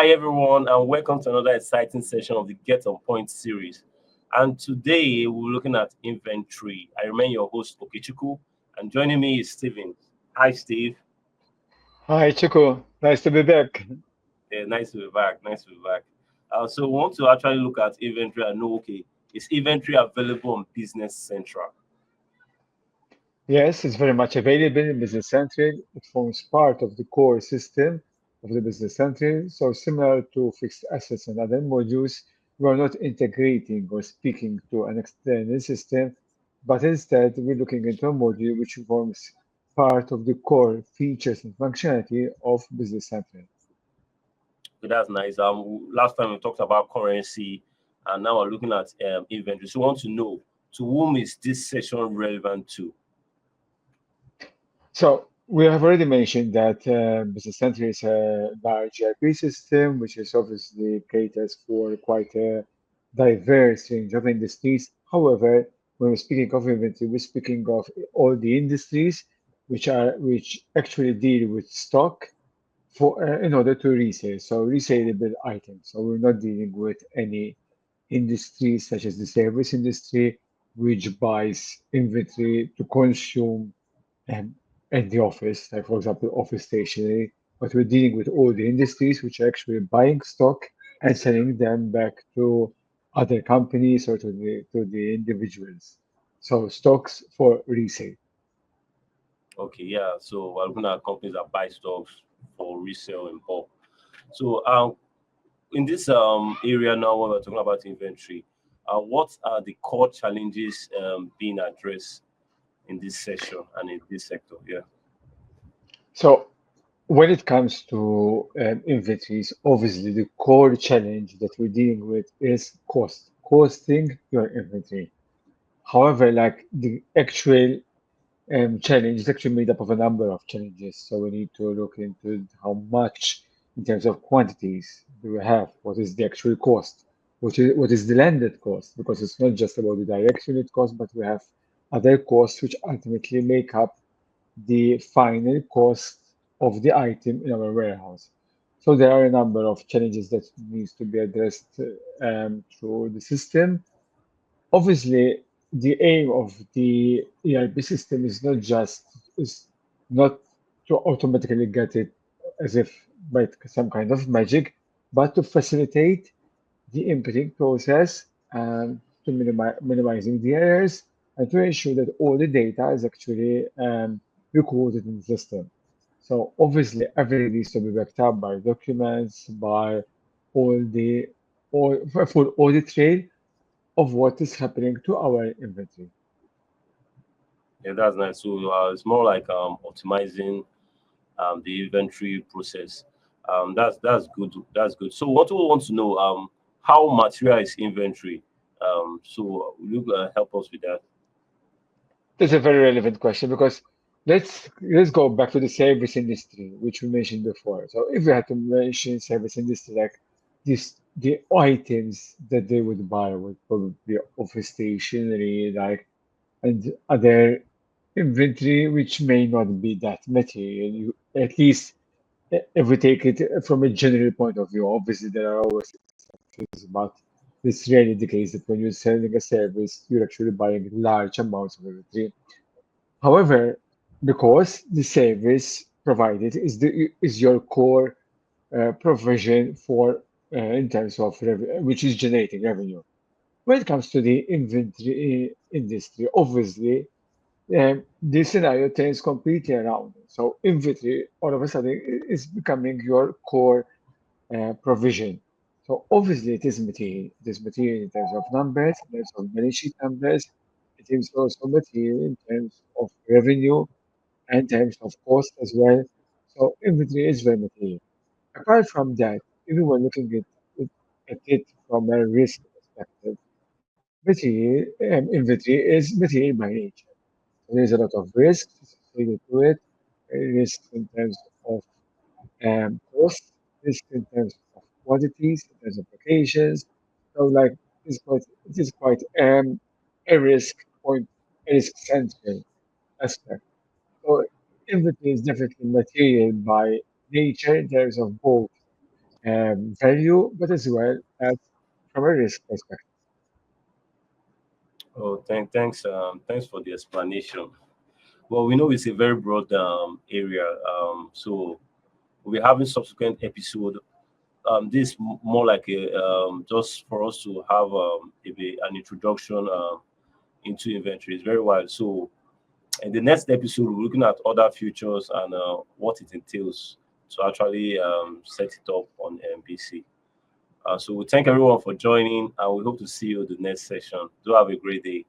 Hi, everyone, and welcome to another exciting session of the Get On Point series. And today we're looking at inventory. I remain your host, Okechukwu, and joining me is Stephen. Hi, Steve. Hi, Chico. Nice to be back. Yeah, nice to be back. Nice to be back. So we want to actually look at inventory and know, okay, is inventory available on Business Central? Yes, it's very much available in Business Central. It forms part of the core system of the Business Central. So similar to fixed assets and other modules, we are not integrating or speaking to an external system, but instead we're looking into a module which forms part of the core features and functionality of Business Central. Okay, that's nice. Last time we talked about currency, and now we're looking at inventory. So we want to know, to whom is this session relevant to? So we have already mentioned that Business Center is a large ERP system, which is obviously caters for quite a diverse range of industries. However, when we're speaking of inventory, we're speaking of all the industries which actually deal with stock for in order to resell, so resellable items. So we're not dealing with any industries such as the service industry, which buys inventory to consume um, at the office, like for example, office stationery, but we're dealing with all the industries which are actually buying stock and selling them back to other companies or to the individuals. So stocks for resale. Okay, yeah. So we're looking at companies that buy stocks for resale in bulk. So in this area now, when we're talking about inventory, what are the core challenges being addressed in this session and in this sector? Yeah. So when it comes to inventories, obviously the core challenge that we're dealing with is costing your inventory. However, like the actual challenge is actually made up of a number of challenges. So we need to look into how much in terms of quantities do we have, what is the actual cost, what is the landed cost, because it's not just about the direct unit cost, but we have other costs which ultimately make up the final cost of the item in our warehouse. So there are a number of challenges that needs to be addressed through the system. Obviously, the aim of the ERP system is not to automatically get it as if by some kind of magic, but to facilitate the inputting process and to minimizing the errors and to ensure that all the data is actually recorded in the system. So obviously everything needs to be backed up by documents, by all the all for full audit trail of what is happening to our inventory. Yeah, that's nice. So it's more like optimizing the inventory process. That's good. That's good. So what we want to know, how material is inventory? So will you help us with that? That's a very relevant question because let's go back to the service industry, which we mentioned before. So if we had to mention service industry, like the items that they would buy would probably be office stationery, like and other inventory which may not be that material. At least if we take it from a general point of view, obviously there are always exceptions, but it's really the case that when you're selling a service, you're actually buying large amounts of inventory. However, because the service provided is your core provision for in terms of which is generating revenue. When it comes to the inventory industry, obviously this scenario turns completely around. So inventory all of a sudden is becoming your core provision. So obviously it is material. It is material in terms of numbers, in terms of balance sheet numbers. It is also material in terms of revenue and in terms of cost as well. So inventory is very material. Apart from that, if we were looking at it from a risk perspective, material inventory is material by nature. So there's a lot of risks associated to it. Risk in terms of cost, risk in terms of quantities, in terms of locations. So like it is quite a risk point, a risk central aspect. So inventory is definitely material by nature in terms of both value, but as well as from a risk perspective. Oh, thanks for the explanation. Well, we know it's a very broad area, so we'll be having subsequent episode. This more like a just for us to have an introduction into inventory. It's very wide. So in the next episode, we're looking at other features and what it entails to actually set it up on MBC. So we thank everyone for joining, and we hope to see you in the next session. Do have a great day.